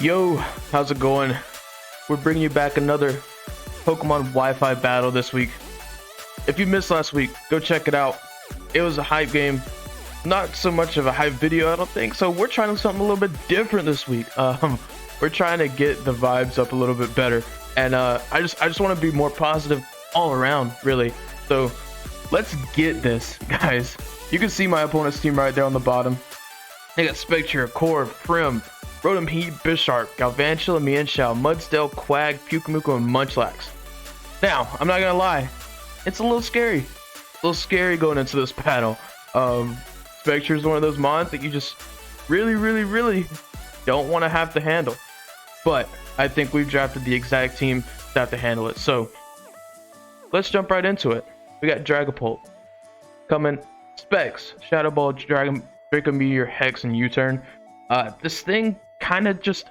Yo, how's it going? We're bringing you back another Pokemon Wi-Fi battle this week. If you missed last week, go check it out. It was a hype game, not so much of a hype video, I don't think. So we're trying something a little bit different this week. We're trying to get the vibes up a little bit better, and I just want to be more positive all around, really. So let's get this, guys. You can see my opponent's team right there on the bottom. They got Spectre, Corv, Prim, Rotom Heat, Bisharp, Galvantula, Mienshao, Mudsdale, Quag, Pyukumuku, and Munchlax. Now, I'm not gonna lie, it's a little scary. A little scary going into this battle. Spectre is one of those mons that you just really don't want to have to handle. But I think we've drafted the exact team to have to handle it. So let's jump right into it. We got Dragapult coming, Specs, Shadow Ball, Draco Meteor, Hex, and U-Turn. This thing kind of just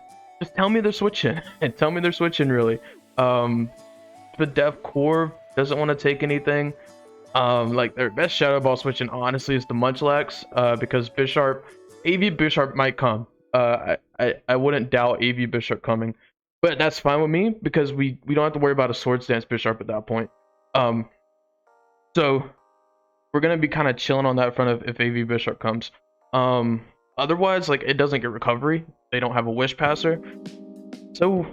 tell me they're switching and tell me they're switching really. The Def Corv doesn't want to take anything. Like their best Shadow Ball switching honestly is the Munchlax, because Bisharp, AV Bisharp might come. I wouldn't doubt AV Bisharp coming, but that's fine with me because we don't have to worry about a Swords Dance Bisharp at that point. So we're gonna be kind of chilling on that front if AV Bisharp comes. Otherwise, like, it doesn't get recovery. They don't have a Wish Passer, so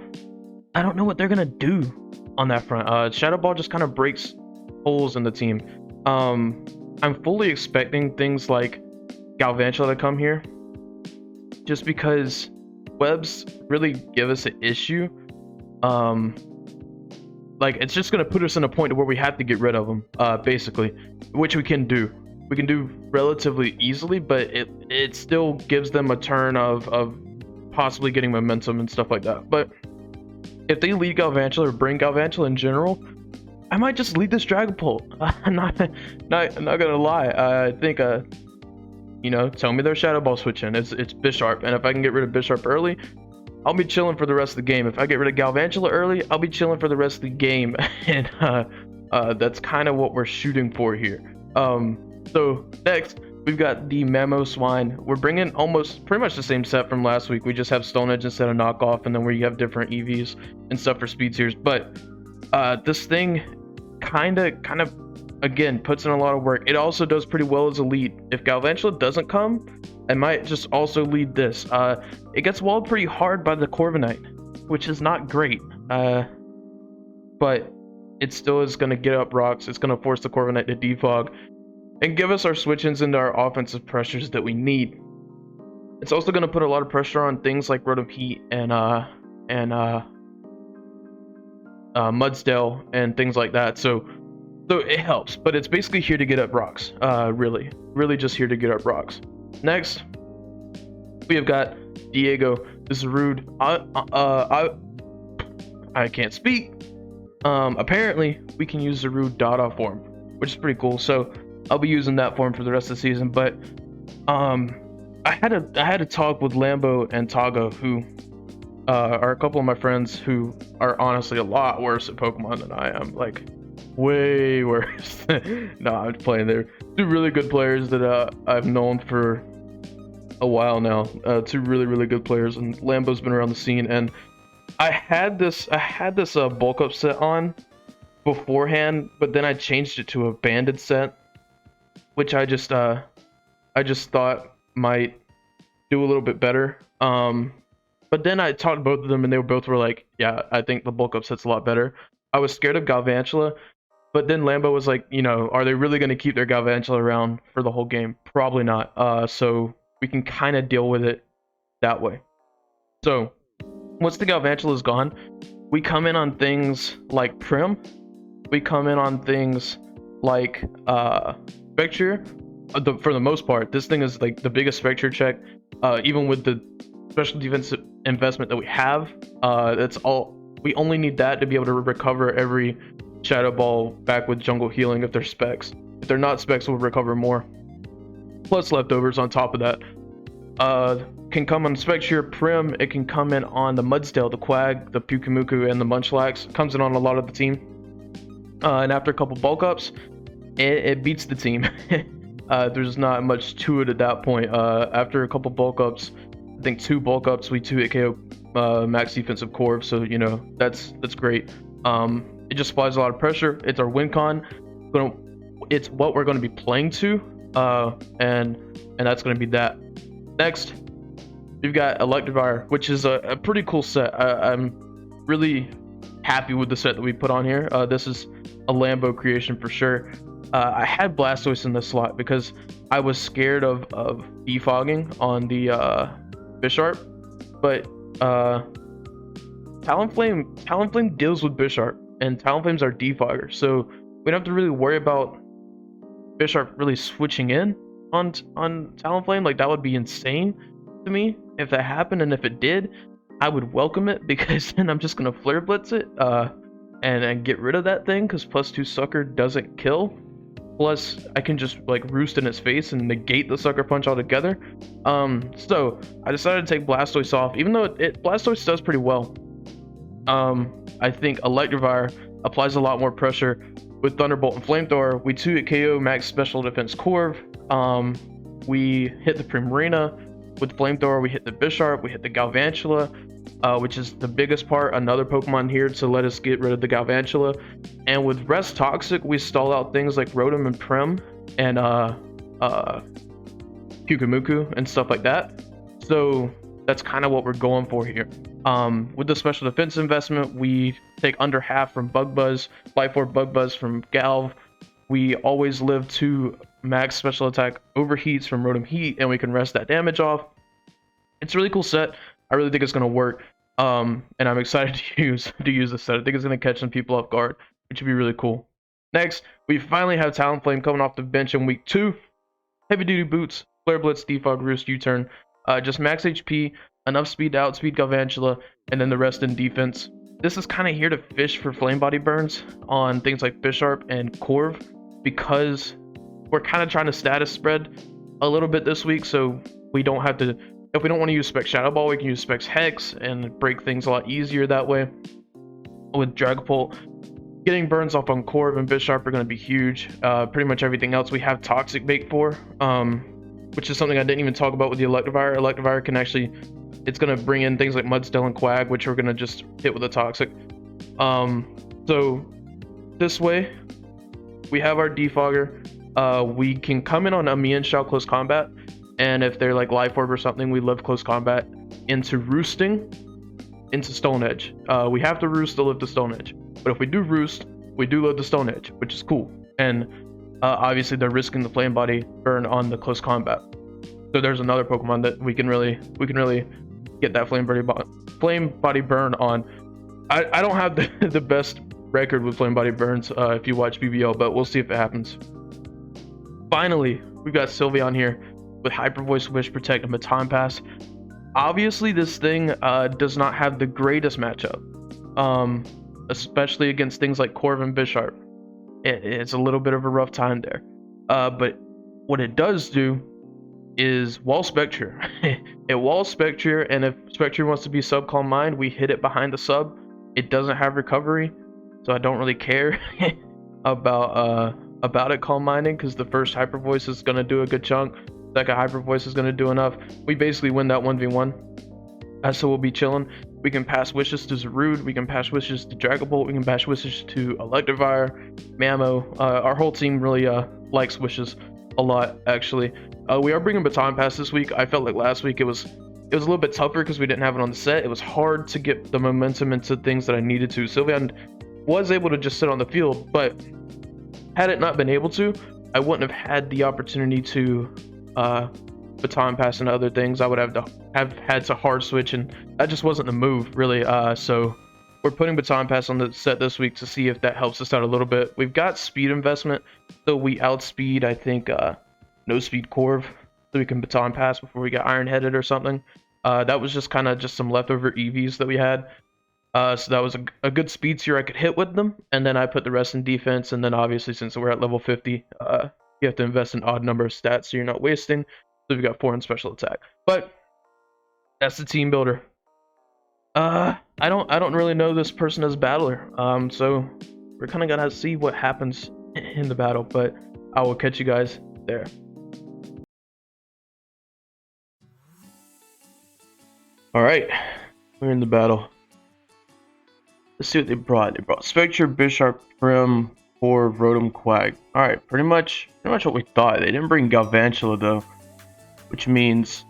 I don't know what they're gonna do on that front. Shadow Ball just kind of breaks holes in the team. I'm fully expecting things like Galvantula to come here, just because webs really give us an issue. Like, it's just gonna put us in a point where we have to get rid of them, basically, which we can do. We can do relatively easily, but it still gives them a turn of possibly getting momentum and stuff like that. But if they lead Galvantula or bring Galvantula in general, I might just lead this Dragapult. I'm not gonna lie. I think you know, tell me their Shadow Ball switching. It's Bisharp, and if I can get rid of Bisharp early, I'll be chilling for the rest of the game. If I get rid of Galvantula early, I'll be chilling for the rest of the game. And that's kind of what we're shooting for here. So next, we've got the Mamoswine. We're bringing pretty much the same set from last week. We just have Stone Edge instead of Knockoff, and then where you have different EVs and stuff for speed tiers. But this thing kind of again puts in a lot of work. It also does pretty well as a lead. If Galvantula doesn't come, I might just also lead this. It gets walled pretty hard by the Corviknight, which is not great. But it still is going to get up rocks. It's going to force the Corviknight to defog and give us our switch-ins into our offensive pressures that we need. It's also going to put a lot of pressure on things like Rotom Heat and Mudsdale and things like that. So it helps, but it's basically here to get up rocks. Really just here to get up rocks. Next, we have got Diego, Zarude. I can't speak. Apparently we can use Zarude Dada form, which is pretty cool. So I'll be using that form for the rest of the season. But I had a talk with Lambo and Tago, who are a couple of my friends who are honestly a lot worse at Pokemon than I am, like way worse. No, I'm playing. They're two really good players that I've known for a while now. Two really good players, and Lambo's been around the scene. And I had this bulk up set on beforehand, but then I changed it to a banded set, which I just thought might do a little bit better. But then I talked to both of them, and they both were like, yeah, I think the bulk up set's a lot better. I was scared of Galvantula, but then Lambo was like, you know, are they really going to keep their Galvantula around for the whole game? Probably not. So we can kind of deal with it that way. So once the Galvantula is gone, we come in on things like Prim. We come in on things like Spectre. For the most part, this thing is like the biggest Spectre check. Even with the special defensive investment that we have, that's all. We only need that to be able to recover every Shadow Ball back with Jungle Healing if they're specs. If they're not specs, we'll recover more. Plus leftovers on top of that. Can come on Spectre, Prim. It can come in on the Mudsdale, the Quag, the Pyukumuku, and the Munchlax. Comes in on a lot of the team. And after a couple bulk ups, it beats the team. There's not much to it at that point. After a couple bulk ups, think 2 bulk ups. We 2 hit KO max defensive core, so you know that's great. It just applies a lot of pressure. It's our win con. It's what we're going to be playing to, and that's going to be that. Next, we've got Electivire, which is a pretty cool set. I'm really happy with the set that we put on here. This is a Lambo creation for sure. I had Blastoise in this slot because I was scared of defogging on the Bisharp, but Talonflame deals with Bisharp, and Talonflame's our defogger, so we don't have to really worry about Bisharp really switching in on Talonflame. Like, that would be insane to me if that happened, and if it did, I would welcome it, because then I'm just gonna Flare Blitz it and get rid of that thing, because +2 Sucker doesn't kill. Plus, I can just like roost in its face and negate the Sucker Punch altogether. So I decided to take Blastoise off, even though Blastoise does pretty well. I think Electivire applies a lot more pressure with Thunderbolt and Flamethrower. We 2 hit KO max special defense Corv. We hit the Primarina with Flamethrower. We hit the Bisharp. We hit the Galvantula, which is the biggest part. Another Pokemon here to let us get rid of the Galvantula. And with Rest Toxic, we stall out things like Rotom and Prem and Kukumuku and stuff like that. So that's kind of what we're going for here. With the special defense investment, we take under half from Bug Buzz, Life Orb Bug Buzz from Galv. We always live 2 max special attack overheats from Rotom Heat, and we can rest that damage off. It's a really cool set. I really think it's going to work, and I'm excited to use this set. I think it's going to catch some people off guard, which would be really cool. Next, we finally have Talonflame coming off the bench in week 2. Heavy duty boots, Flare Blitz, Defog, Roost, U-turn, just max HP, enough speed to outspeed Galvantula, and then the rest in defense. This is kind of here to fish for flame body burns on things like Bisharp and Corv, because we're kind of trying to status spread a little bit this week, so we don't have to. If we don't want to use Specs Shadow Ball, we can use Specs Hex and break things a lot easier that way. With Dragapult, getting burns off on Corv and Bisharp are going to be huge. Pretty much everything else we have Toxic Bait for, which is something I didn't even talk about with the Electivire. Electivire can actually, it's going to bring in things like Mudstill and Quag, which we're going to just hit with a Toxic. So this way, we have our Defogger. We can come in on a Mienshao close combat, and if they're like Life Orb or something, we live close combat into roosting into Stone Edge. We have to roost to live to Stone Edge, but if we do roost, we do live to Stone Edge, which is cool. And obviously they're risking the Flame Body burn on the close combat, so there's another Pokemon that we can really get that Flame Body burn on. I don't have the best record with Flame Body burns if you watch BBL, but we'll see if it happens. Finally, we've got Sylveon here with Hyper Voice, Wish, Protect, and Baton Pass. Obviously, this thing does not have the greatest matchup, especially against things like Corv and Bisharp. It's a little bit of a rough time there. But what it does do is Wall Spectre. It Wall Spectre, and if Spectre wants to be Sub Calm Mind, we hit it behind the sub. It doesn't have recovery, so I don't really care about it Calm Minding, because the first Hyper Voice is going to do a good chunk. Second Hyper Voice is going to do enough. We basically win that 1v1. So we'll be chilling. We can pass wishes to Zarude. We can pass wishes to Dragapult. We can pass wishes to Electivire, Mamo. Our whole team really likes wishes a lot, actually. We are bringing Baton Pass this week. I felt like last week it was a little bit tougher because we didn't have it on the set. It was hard to get the momentum into things that I needed to. Sylveon was able to just sit on the field, but had it not been able to, I wouldn't have had the opportunity to Baton Pass and other things. I would have had to hard switch, and that just wasn't the move, really. So we're putting Baton Pass on the set this week to see if that helps us out a little bit. We've got speed investment, so we outspeed, I think, no speed Corv, so we can Baton Pass before we get Iron Headed or something. That was just kind of just some leftover EVs that we had. So that was a good speed tier I could hit with them, and then I put the rest in defense. And then obviously, since we're at level 50, you have to invest an odd number of stats so you're not wasting. So we've got 4 in special attack. But that's the team builder. I don't really know this person as battler. So we're kind of gonna see what happens in the battle. But I will catch you guys there. All right, we're in the battle. Let's see what they brought. They brought Spectre, Bisharp, Prim, or Rotom, Quag. All right, pretty much what we thought. They didn't bring Galvantula though, which means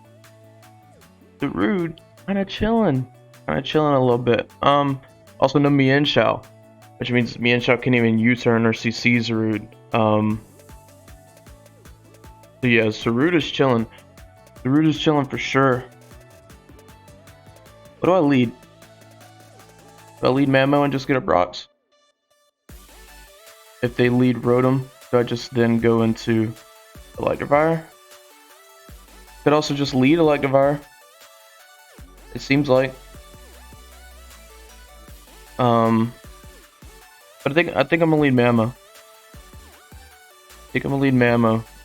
Zarude kind of chilling a little bit. Also no Mienshao, which means Mienshao can't even U-turn or CC Zarude. So yeah, Zarude is chilling. Zarude is chilling for sure. What do I lead? Do I lead Mamo and just get up rocks? If they lead Rotom, do I just then go into Electivire? Could also just lead Electivire. It seems like. But I think I'm gonna lead Mamo.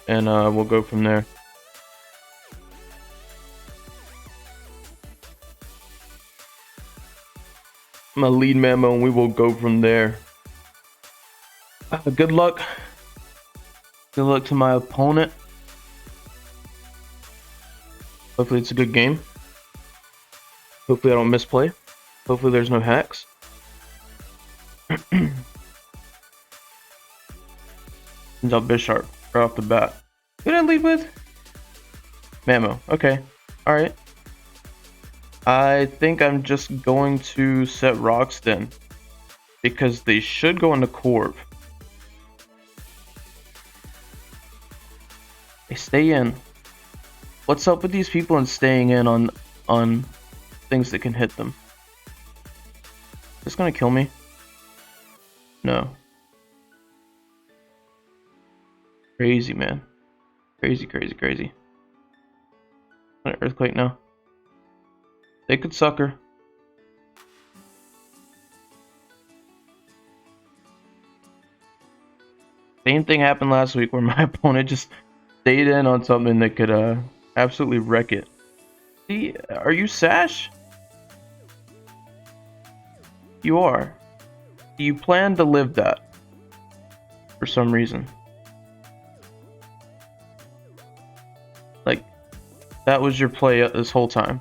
And we'll go from there. I'm gonna lead Mamo and we will go from there. Good luck. Good luck to my opponent. Hopefully it's a good game. Hopefully I don't misplay. Hopefully there's no hacks. Sends out Bisharp right off the bat. Who did I lead with? Mamo. Okay. Alright. I think I'm just going to set rocks then. Because they should go into Corv. They stay in. What's up with these people and staying in on things that can hit them? Is this gonna kill me? No. Crazy, man. Crazy. An earthquake now. They could sucker. Same thing happened last week where my opponent just stayed in on something that could absolutely wreck it. See, are you Sash? You are. Do you plan to live that? For some reason. Like, that was your play this whole time.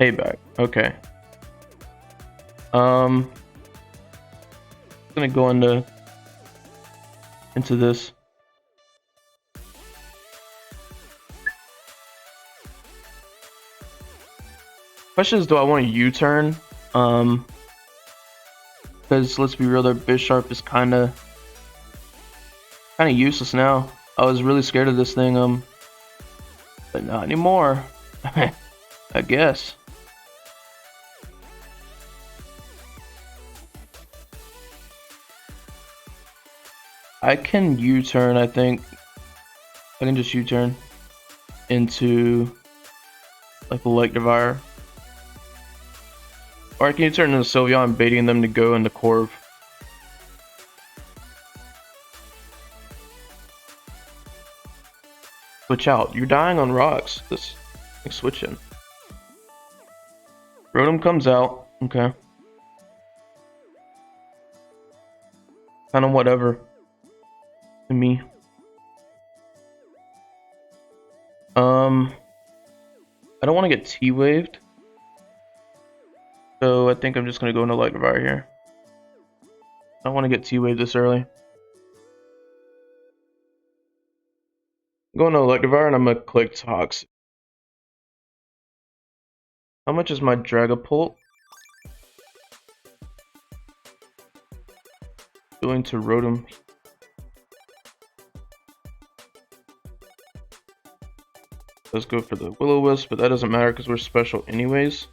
Payback. Okay. I'm gonna go into this. Question is, do I want to U-turn? Because let's be real, their Bisharp is kind of useless now. I was really scared of this thing, but not anymore. I guess. I can U-turn. I think I can just U-turn into like Electivire. Or I can U-turn into Sylveon, baiting them to go into Corv. Switch out. You're dying on rocks. This switch in. Rotom comes out. Okay. Kind of whatever. To me. I don't want to get T-waved. So I think I'm just going to go into Electivire here. I don't want to get T-waved this early. I'm going to Electivire and I'm going to click Toxic. How much is my Dragapult? Going to Rotom. Let's go for the Will-O-Wisp, but that doesn't matter because we're special anyways.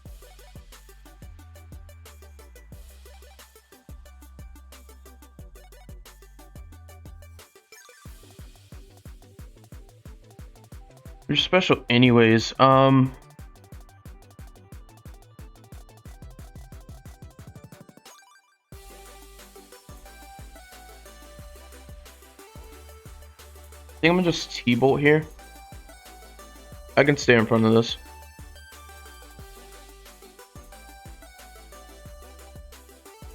You're special anyways. I think I'm gonna just T-Bolt here. I can stay in front of this.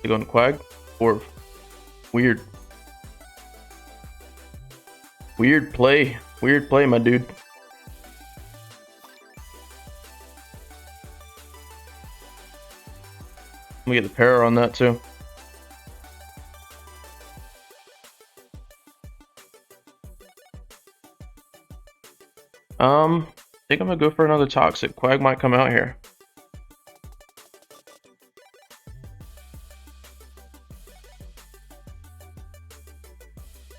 You going to Quag? Or weird. Weird play, my dude. Let me get the power on that too. I think I'm gonna go for another toxic. Quag might come out here.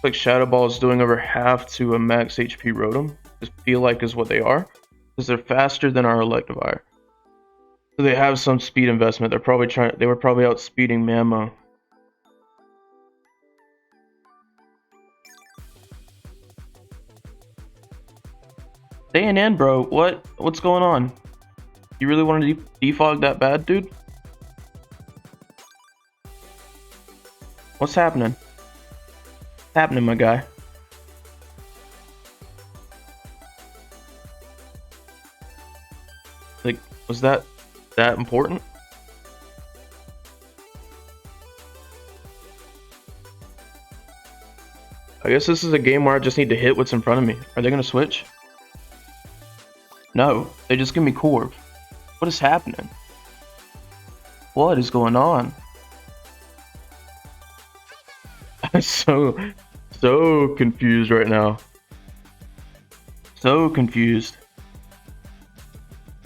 Like Shadow Ball is doing over half to a max HP Rotom. Just feel like is what they are, because they're faster than our Electivire. So they have some speed investment. They're probably trying. They were probably outspeeding Mammo. Staying in, bro. What's going on? You really want to defog that bad, dude? What's happening? What's happening, my guy? Like, was that important? I guess this is a game where I just need to hit what's in front of me. Are they gonna switch? No, they just give me Corv. What is happening? What is going on? I'm so confused right now. So confused.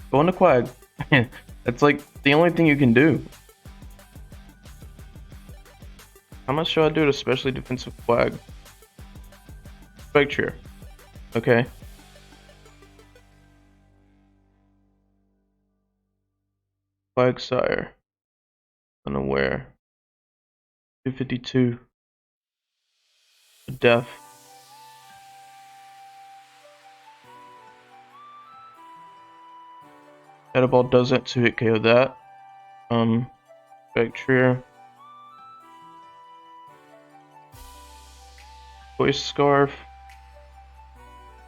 Go on to Quag. That's like the only thing you can do. How much should I do to especially defensive Quag? Spectre. Okay. Quagsire. Unaware. 252. Death. Shadow Ball does it to hit KO that. Spectre. Voice Scarf.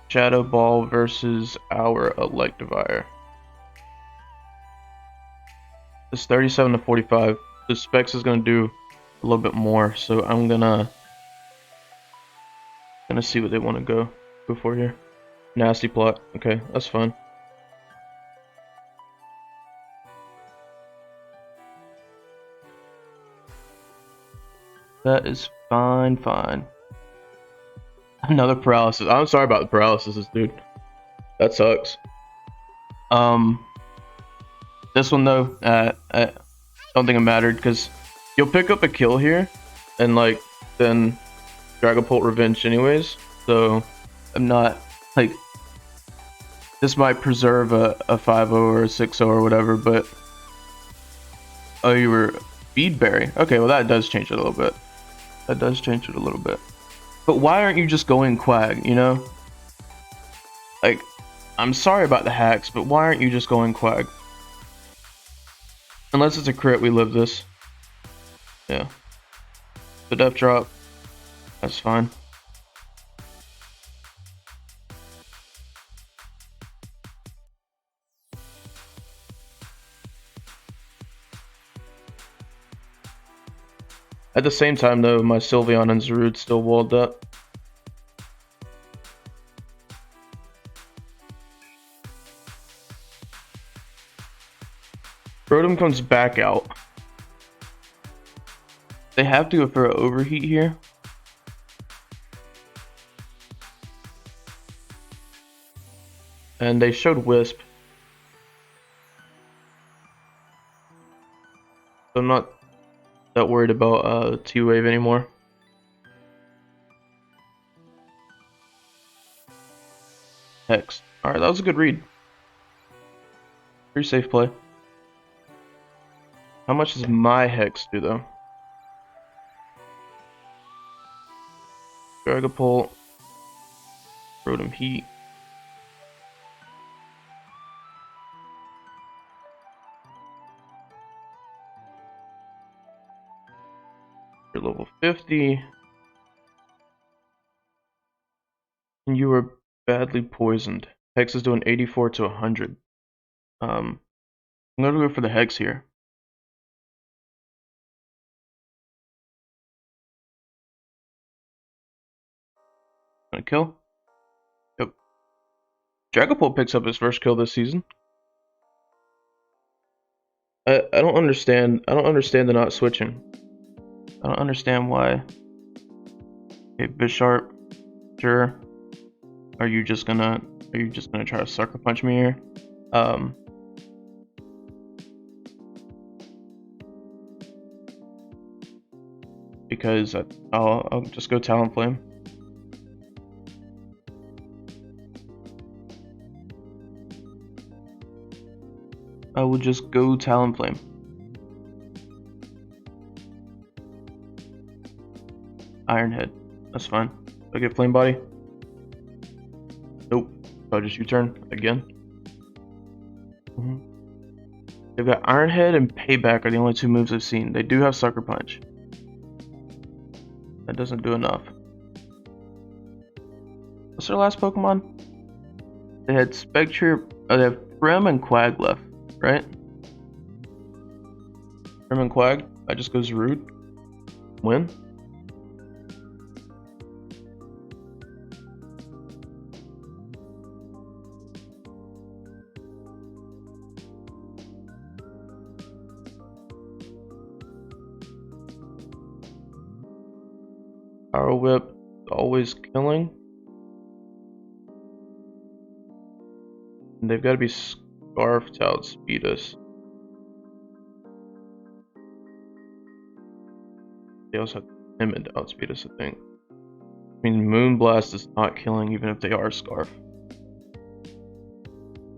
Shadow Ball versus our Electivire. It's 37 to 45. The Specs is gonna do a little bit more, so I'm gonna see what they want to go for here. Nasty plot. Okay, that's fine. That is fine. Another paralysis. I'm sorry about the paralysis, dude. That sucks. This one though, I don't think it mattered because you'll pick up a kill here, and like then Dragapult Revenge anyways. So I'm not like this might preserve a 5-0 or a 6-0 or whatever, but oh, you were Feedberry. Okay, well that does change it a little bit. That does change it a little bit. But why aren't you just going Quag, you know? Like, I'm sorry about the hacks, but why aren't you just going Quag? Unless it's a crit, we live this. Yeah. The depth drop. That's fine. At the same time, though, my Sylveon and Zarude still walled up. Rotom comes back out. They have to go for an overheat here. And they showed Wisp. So I'm not that worried about T-Wave anymore. Hex. Alright, that was a good read. Pretty safe play. How much does my Hex do though? Dragapult. Rotom Heat. You're level 50. And you were badly poisoned. Hex is doing 84 to 100. I'm gonna go for the Hex here. Gonna kill? Yep. Dragapult picks up his first kill this season. I don't understand. I don't understand the not switching. I don't understand why. Okay, Bisharp, sure. Are you just gonna try to sucker punch me here? Because I'll just go Talonflame. I will just go Talonflame. Iron Head. That's fine. I get Flame Body. Nope. I'll just U-turn again. They've got Iron Head and Payback are the only two moves I've seen. They do have Sucker Punch. That doesn't do enough. What's their last Pokemon? They had Spectre. Oh, they have Prem and Quag left, right? Prem and Quag. I just go Zarude. Win. Power Whip, always killing. And they've got to be Scarfed to outspeed us. They also have Timid to outspeed us, I think. I mean, Moonblast is not killing even if they are Scarf.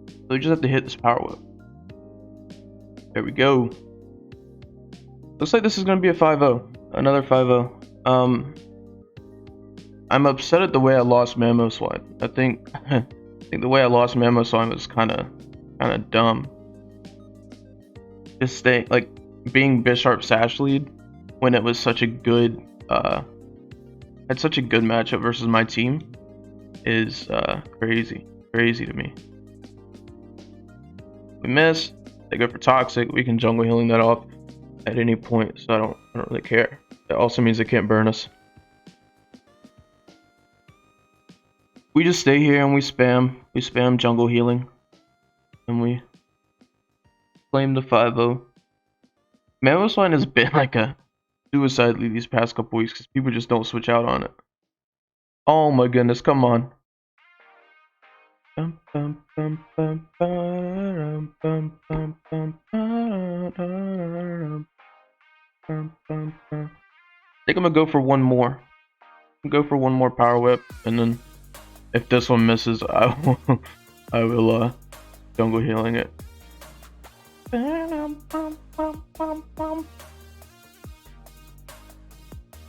So we just have to hit this Power Whip. There we go. Looks like this is going to be a 5-0. Another 5-0. I'm upset at the way I lost Mamoswine. I think the way I lost Mamoswine was kind of dumb. Just staying, like, being Bisharp Sash lead when it was such a good had such a good matchup versus my team is crazy to me. We miss. They go for Toxic. We can jungle healing that off at any point, so I don't really care. That also means they can't burn us. We just stay here and we spam jungle healing, and we claim the 5-0. Mamoswine has been like a suicide lead these past couple weeks because people just don't switch out on it. Oh my goodness, come on. I think I'm gonna go for one more. Go for one more Power Whip, and then if this one misses, I will jungle healing it.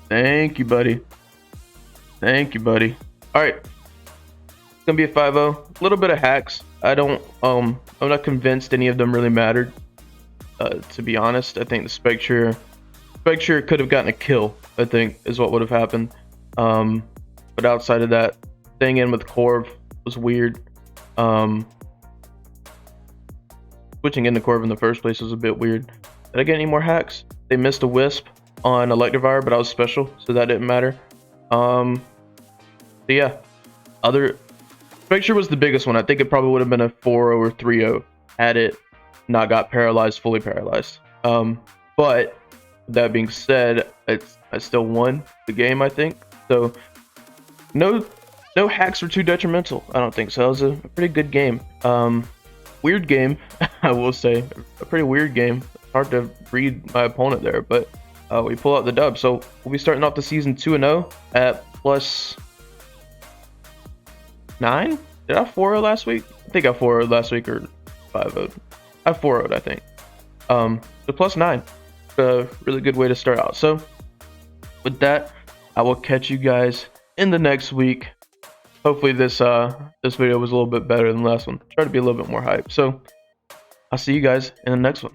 Thank you, buddy. Thank you, buddy. All right, it's gonna be a 5-0. A little bit of hacks. I'm not convinced any of them really mattered. To be honest, I think the Spectre could have gotten a kill, I think, is what would have happened. But outside of that, staying in with Corv was weird. Switching into Corv in the first place was a bit weird. Did I get any more hacks? They missed a Wisp on Electivire, but I was special, so that didn't matter. So yeah, Spectre was the biggest one. I think it probably would have been a 4-0 or 3-0 had it not got paralyzed, fully paralyzed. But that being said, I still won the game, I think. So no hacks were too detrimental. I don't think so. That was a pretty good game. Weird game, I will say. A pretty weird game. It's hard to read my opponent there, but we pull out the dub. So we'll be starting off the season 2-0 at +9. Did I 4-0 last week? I think I 4-0 last week, or 5-0. I 4-0'd, I think. So +9. A really good way to start out. So with that, I will catch you guys in the next week. Hopefully this video was a little bit better than the last one. Try to be a little bit more hype. So I'll see you guys in the next one.